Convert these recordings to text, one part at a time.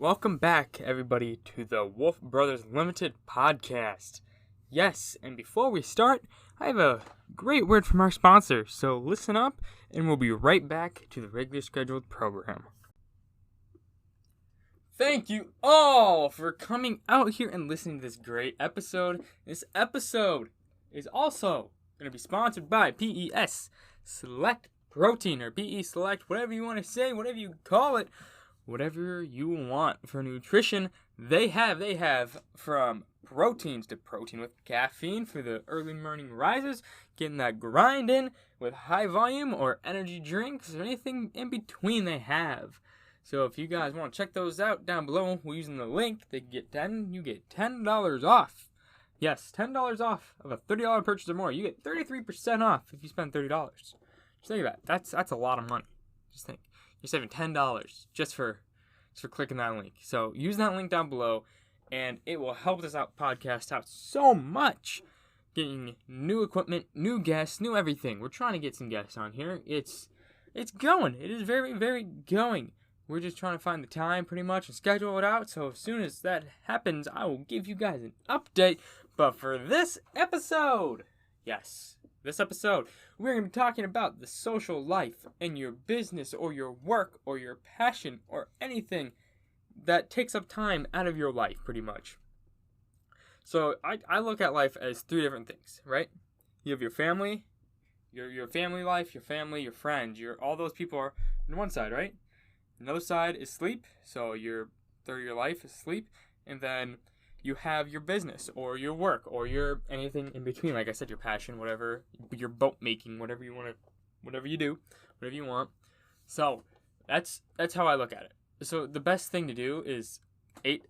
Welcome back, everybody, to the Wolf Brothers Limited podcast. Yes, and before we start, I have a great word from our sponsor, so listen up, and we'll be right back to the regular scheduled program. Thank you all for coming out here and listening to this great episode. This episode is also going to be sponsored by PES Select Protein, or PE Select, whatever you want to say, whatever you call it. Whatever you want for nutrition, they have from proteins to protein with caffeine for the early morning risers, getting that grind in with high volume or energy drinks or anything in between they have. So if you guys want to check those out down below, we're using the link. You get $10 off. Yes, $10 off of a $30 purchase or more. You get 33% off if you spend $30. Just think about it. That's a lot of money. Just think. You're saving $10 just for clicking that link. So use that link down below, and it will help this podcast out so much. Getting new equipment, new guests, new everything. We're trying to get some guests on here. It's going. It is very, very going. We're just trying to find the time pretty much and schedule it out. So as soon as that happens, I will give you guys an update. But for this episode, this episode, we're going to be talking about the social life and your business or your work or your passion or anything that takes up time out of your life, pretty much. So I look at life as three different things, right? You have your family, your family life, your family, your friends, all those people are on one side, right? Another side is sleep, so your third of your life is sleep, and then you have your business or your work or your anything in between. Like I said, your passion, whatever, your boat making, whatever you want to, whatever you do, whatever you want. So that's how I look at it. So the best thing to do is 8,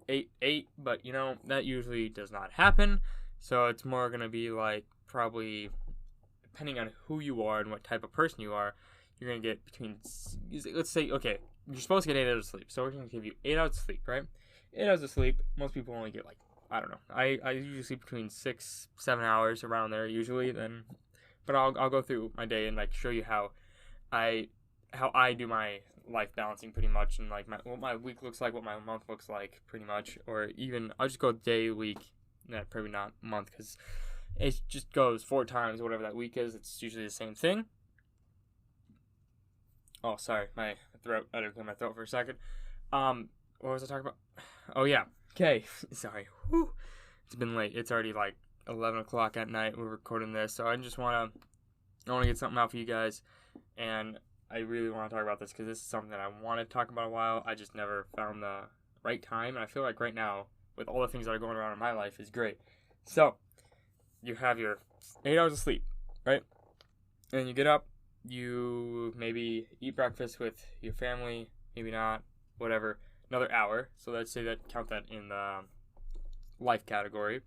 but that usually does not happen. So it's more going to be like probably depending on who you are and what type of person you are, you're going to get between, let's say, okay, you're supposed to get 8 hours of sleep. So we're going to give you 8 hours of sleep, right? 8 hours of sleep. Most people only get I don't know. I usually sleep between 6-7 hours around there usually. But I'll go through my day and show you how I do my life balancing pretty much, and what my week looks like, what my month looks like pretty much, or even I'll just go day, week, probably not month, because it just goes 4 times whatever that week is. It's usually the same thing. Oh, sorry, my throat. I had to clear my throat for a second. What was I talking about? Oh, yeah. Okay. Sorry. Whew. It's been late. It's already 11 o'clock at night. We're recording this. So I just want to get something out for you guys. And I really want to talk about this because this is something that I want to talk about a while. I just never found the right time. And I feel like right now, with all the things that are going around in my life, is great. So you have your 8 hours of sleep, right? And you get up. You maybe eat breakfast with your family. Maybe not. Whatever. Another hour, so let's say count that in the life category,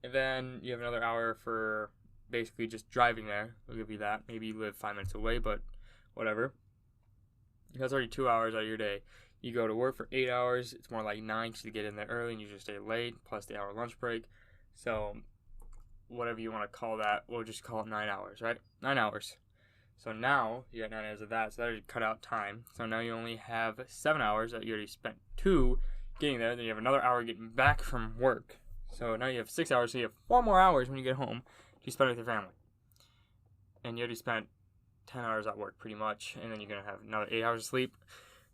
and then you have another hour for basically just driving there. I'll give you that. Maybe you live 5 minutes away, but whatever. That's already 2 hours out of your day. You go to work for 8 hours. It's more like 9 because you get in there early and you just stay late, plus the hour lunch break. So whatever you want to call that, we'll just call it 9 hours, right? 9 hours. So now, you got 9 hours of that, so that already cut out time. So now you only have 7 hours that you already spent 2 getting there. Then you have another hour getting back from work. So now you have 6 hours, so you have 4 more hours when you get home to spend with your family. And you already spent 10 hours at work, pretty much. And then you're going to have another 8 hours of sleep.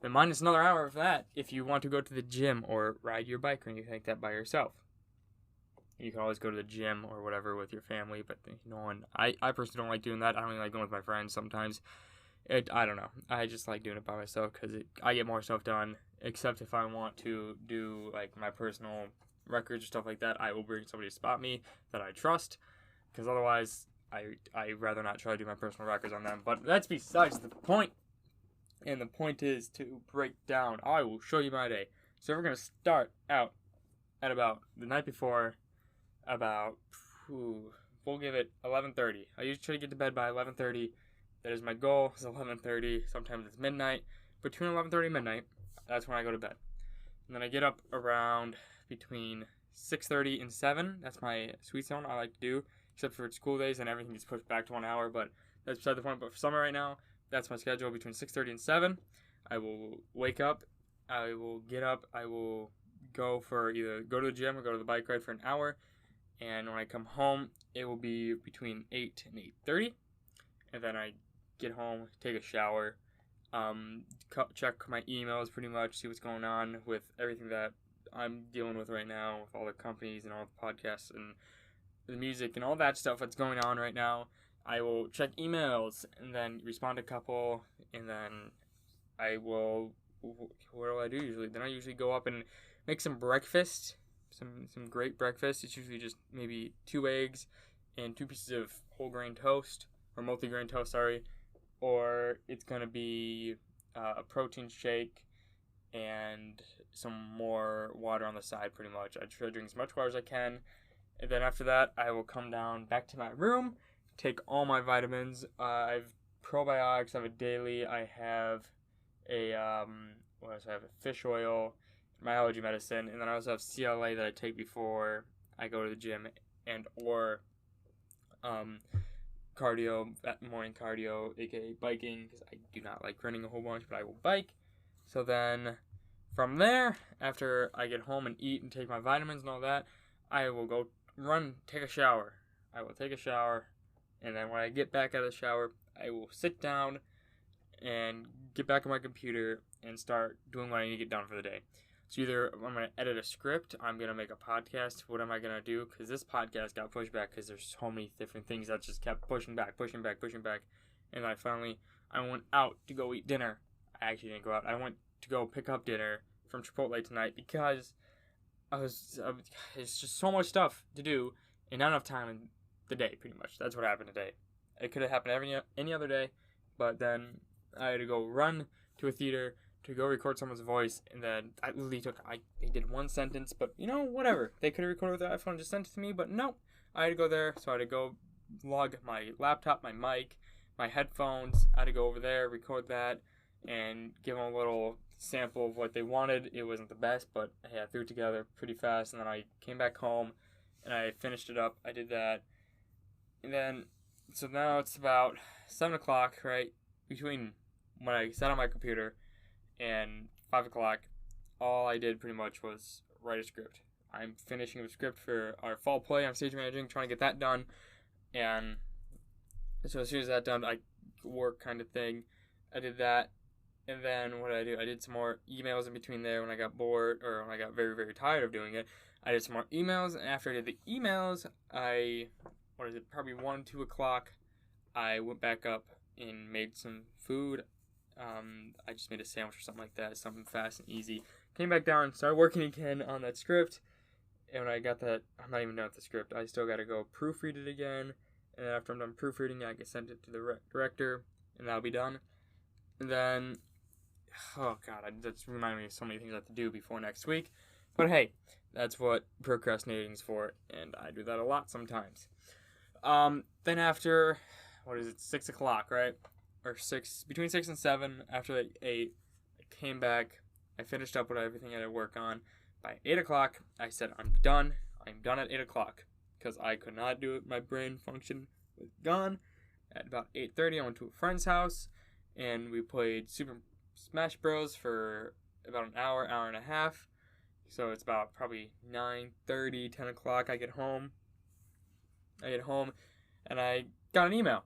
Then minus another hour of that if you want to go to the gym or ride your bike or anything like that by yourself. You can always go to the gym or whatever with your family, but I personally don't like doing that. I don't really like going with my friends sometimes. I don't know. I just like doing it by myself because I get more stuff done, except if I want to do my personal records or stuff like that. I will bring somebody to spot me that I trust, because otherwise I'd rather not try to do my personal records on them. But that's besides the point, and the point is to break down. I will show you my day. So we're going to start out at about the night before. We'll give it 11:30. I usually try to get to bed by 11:30. That is my goal, is 11:30. Sometimes it's midnight. Between 11:30 and midnight, that's when I go to bed. And then I get up around between 6:30 and 7. That's my sweet zone I like to do, except for school days and everything gets pushed back to 1 hour. But that's beside the point. But for summer right now, that's my schedule between 6:30 and 7. I will wake up I will get up. I will go to the gym or go to the bike ride for an hour. And when I come home, it will be between 8 and 8:30. And then I get home, take a shower, check my emails pretty much, see what's going on with everything that I'm dealing with right now, with all the companies and all the podcasts and the music and all that stuff that's going on right now. I will check emails and then respond to a couple, and then I will, what do I do usually? Then I usually go up and make some breakfast, some great breakfast. It's usually just maybe 2 eggs and 2 pieces of whole grain toast, or multi-grain toast, sorry, or it's going to be a protein shake and some more water on the side, pretty much. I try to drink as much water as I can, and then after that, I will come down back to my room, take all my vitamins. I have probiotics. I have a daily. I have a what else? I have a fish oil, my allergy medicine, and then I also have CLA that I take before I go to the gym, and or cardio, morning cardio, aka biking, because I do not like running a whole bunch, but I will bike. So then from there, after I get home and eat and take my vitamins and all that, I will go take a shower. I will take a shower, and then when I get back out of the shower, I will sit down and get back on my computer and start doing what I need to get done for the day. So either I'm going to edit a script, I'm going to make a podcast. What am I going to do? Because this podcast got pushed back because there's so many different things that just kept pushing back. And I went out to go eat dinner. I actually didn't go out. I went to go pick up dinner from Chipotle tonight because it's just so much stuff to do and not enough time in the day, pretty much. That's what happened today. It could have happened any other day, but then I had to go run to a theater to go record someone's voice, and then they did 1 sentence, but whatever. They could have recorded with their iPhone and just sent it to me, but no. I had to go there, so I had to go log my laptop, my mic, my headphones. I had to go over there, record that, and give them a little sample of what they wanted. It wasn't the best, but hey, I threw it together pretty fast, and then I came back home, and I finished it up. I did that, and then, so now it's about 7 o'clock, right? Between when I sat on my computer and 5 o'clock, all I did pretty much was write a script. I'm finishing a script for our fall play. I'm stage managing, trying to get that done. And so as soon as that's done, I work kind of thing. I did that. And then what did I do? I did some more emails in between there when I got bored, or when I got very, very tired of doing it. I did some more emails. And after I did the emails, probably 1, 2 o'clock, I went back up and made some food. I just made a sandwich or something like that, something fast and easy. Came back down, started working again on that script, and when I got that, I'm not even done with the script. I still got to go proofread it again, and after I'm done proofreading, I can send it to the director, and that'll be done. And then, oh god, that's reminding me of so many things I have to do before next week. But hey, that's what procrastinating's for, and I do that a lot sometimes. Then after, 6 o'clock, right? Or between 6 and 7, after I ate, I came back, I finished up with everything I had to work on. By 8 o'clock, I said, I'm done at 8 o'clock, because I could not do it, my brain function was gone. At about 8:30, I went to a friend's house, and we played Super Smash Bros. For about an hour and a half, so it's about probably 9:30, 10 o'clock, I get home, and I got an email,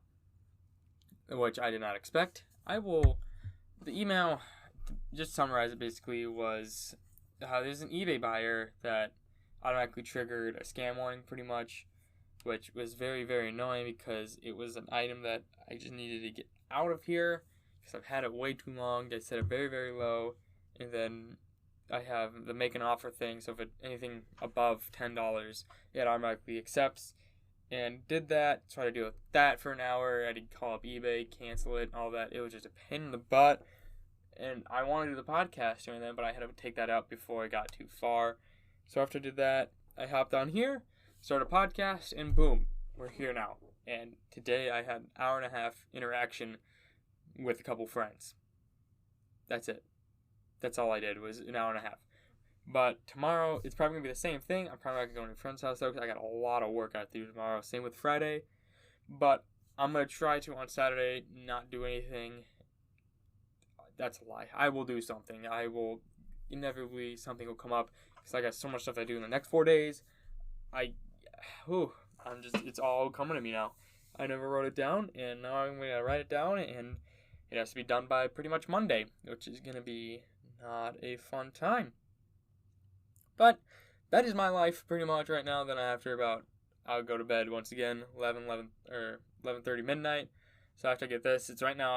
which I did not expect. The email, just to summarize it, basically was there's an eBay buyer that automatically triggered a scam warning, pretty much, which was very, very annoying because it was an item that I just needed to get out of here because I've had it way too long. They set it very, very low, and then I have the make an offer thing, so if anything above $10, it automatically accepts. And did that, tried to deal with that for an hour. I had to call up eBay, cancel it, all that. It was just a pain in the butt. And I wanted to do the podcast during that, but I had to take that out before I got too far. So after I did that, I hopped on here, started a podcast, and boom, we're here now. And today I had an hour and a half interaction with a couple friends. That's it. That's all I did, was an hour and a half. But tomorrow, it's probably going to be the same thing. I'm probably not going to go to a friend's house, though, because I got a lot of work I have to do tomorrow. Same with Friday. But I'm going to try to, on Saturday, not do anything. That's a lie. I will do something. I will inevitably something will come up because I got so much stuff I do in the next 4 days. It's all coming to me now. I never wrote it down, and now I'm going to write it down, and it has to be done by pretty much Monday, which is going to be not a fun time. But that is my life pretty much right now. Then I'll go to bed once again, 11:30 midnight. So after I get this, it's 11:12,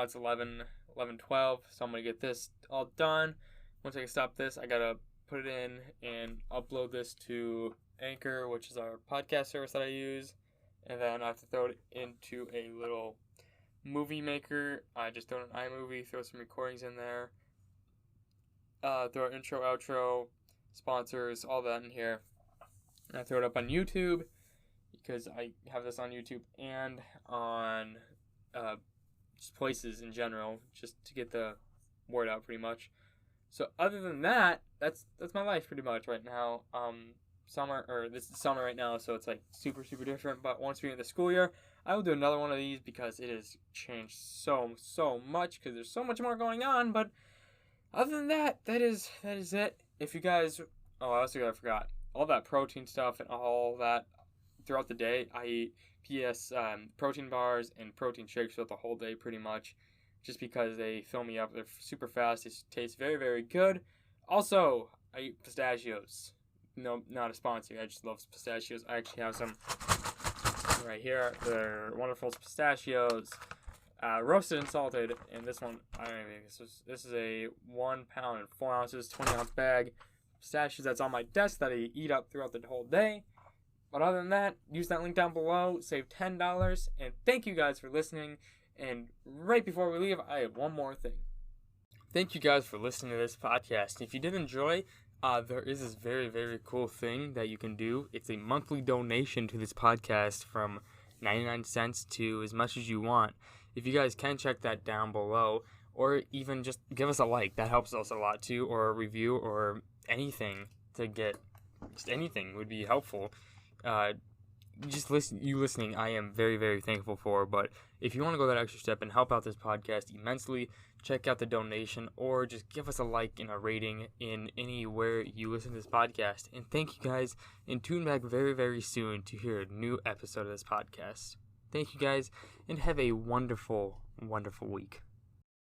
so I'm going to get this all done. Once I can stop this, I got to put it in and upload this to Anchor, which is our podcast service that I use. And then I have to throw it into a little movie maker. I just throw it in iMovie, throw some recordings in there. Throw intro, outro, sponsors, all that in here. And I throw it up on YouTube because I have this on YouTube and on just places in general, just to get the word out pretty much. So other than that, that's my life pretty much right now. This is summer right now, so it's like super, super different. But once we get the school year, I will do another one of these because it has changed so much because there's so much more going on. But other than that, that is it. If you guys, I also forgot all that protein stuff and all that throughout the day. I eat protein bars and protein shakes throughout the whole day pretty much, just because they fill me up. They're super fast. They taste very, very good. Also, I eat pistachios. No, not a sponsor. I just love pistachios. I actually have some right here. They're wonderful pistachios, roasted and salted. And this one, I don't even think this is a 1 pound and 4 ounces, 20-ounce bag pistachios that's on my desk that I eat up throughout the whole day. But other than that, use that link down below. Save $10. And thank you guys for listening. And right before we leave, I have one more thing. Thank you guys for listening to this podcast. If you did enjoy, there is this very, very cool thing that you can do. It's a monthly donation to this podcast from 99 cents to as much as you want. If you guys can, check that down below, or even just give us a like. That helps us a lot too, or a review, or anything to get. Just anything would be helpful. Listening, I am very, very thankful for. But if you want to go that extra step and help out this podcast immensely, check out the donation, or just give us a like and a rating in anywhere you listen to this podcast. And thank you guys, and tune back very, very soon to hear a new episode of this podcast. Thank you guys, and have a wonderful, wonderful week.